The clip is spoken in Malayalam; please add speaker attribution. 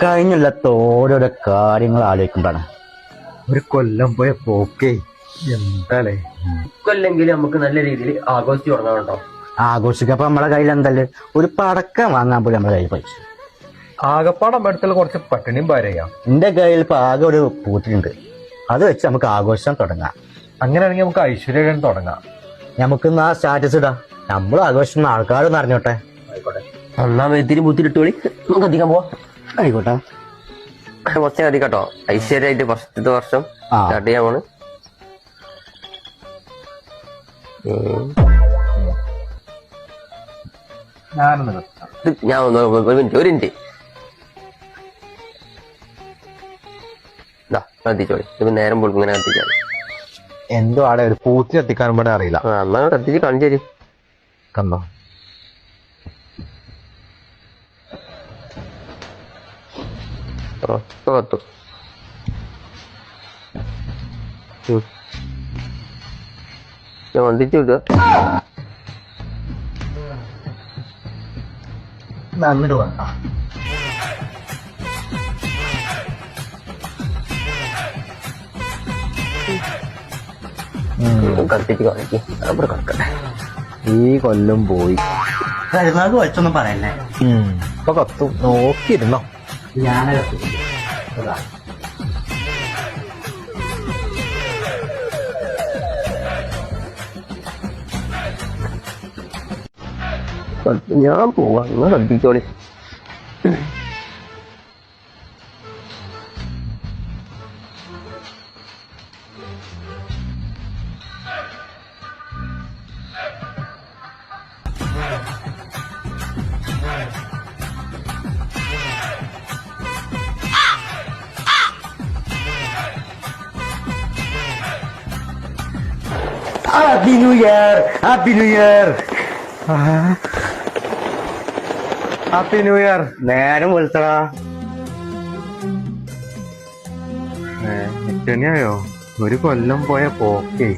Speaker 1: കഴിഞ്ഞുള്ളത്തോടെ കാര്യങ്ങൾ ആലോചിക്കുമ്പോഴാണ്
Speaker 2: ഒരു കൊല്ലം പോയ പോക്കേ എന്താലേ.
Speaker 3: കൊല്ലെങ്കിലും നമുക്ക് നല്ല രീതിയിൽ ആഘോഷിച്ച് തുടങ്ങാനുണ്ടോ?
Speaker 1: ആഘോഷിക്കപ്പോ നമ്മളെ കയ്യിൽ എന്തല്ലേ ഒരു പടക്കം വാങ്ങാൻ പോലും നമ്മളെ കയ്യിൽ പൈസ.
Speaker 2: ആകപ്പാടം അടുത്തുള്ള കുറച്ച് പട്ടിണിയും ഭാര്യയാ.
Speaker 1: എന്റെ കയ്യിൽ ഇപ്പൊ ആകെ ഒരു പൂത്തിട്ടുണ്ട്. അത് വെച്ച് നമുക്ക് ആഘോഷം തുടങ്ങാം.
Speaker 2: അങ്ങനെയാണെങ്കിൽ നമുക്ക് ഐശ്വര്യം തുടങ്ങാം.
Speaker 1: നമുക്ക് ആ സ്റ്റാറ്റസ് ഇടാം. നമ്മൾ ആഘോഷിക്കുന്ന ആൾക്കാരൊന്നും അറിഞ്ഞോട്ടെ.
Speaker 3: ആയിക്കോട്ടെ, എന്നാ വെത്തിരി പൂത്തിരിട്ടോളി, നമുക്ക് അധികം പോവാം.
Speaker 1: ആയിക്കോട്ടെ,
Speaker 3: കുറച്ച് അധികട്ടോ. ഐശ്വര്യമായിട്ട് ഫസ്റ്റത്തെ വർഷം സ്റ്റാർട്ട് ചെയ്യാൻ പോണ്. ഞാൻ ഒരു മിനിറ്റ് കത്തിച്ചോളി. ഇപ്പൊ നേരം പോലും ഇങ്ങനെ കത്തിച്ചാൽ
Speaker 2: എന്തോ ആടെ ഒരു പൂത്തി കത്തിക്കാൻ ഇവിടെ അറിയില്ല.
Speaker 3: എന്നാ കത്തിച്ച് കാണിച്ചു തരും.
Speaker 2: കണ്ടോ?
Speaker 3: ഇപ്പൊ കത്തു. ഞാൻ വന്നിട്ട് വിടുക. കത്തിച്ച് കാണിക്ക്. അവിടെ കത്തട്ടെ.
Speaker 2: ഈ കൊല്ലം പോയി.
Speaker 1: പെരുന്നാൾക്ക് വെച്ചൊന്നും പറയല്ലേ.
Speaker 2: ഇപ്പൊ കത്തും, നോക്കിയിരുന്നോ?
Speaker 1: ഞാൻ
Speaker 3: ഞാൻ പോവാ, നിങ്ങൾ കത്തിച്ചോളി.
Speaker 1: Happy new year, happy new year,
Speaker 2: happy new year.
Speaker 1: നേരം വിളിച്ചടാ.
Speaker 2: ശനിയായോ? ഒരു കൊല്ലം പോയ പോക്കേ.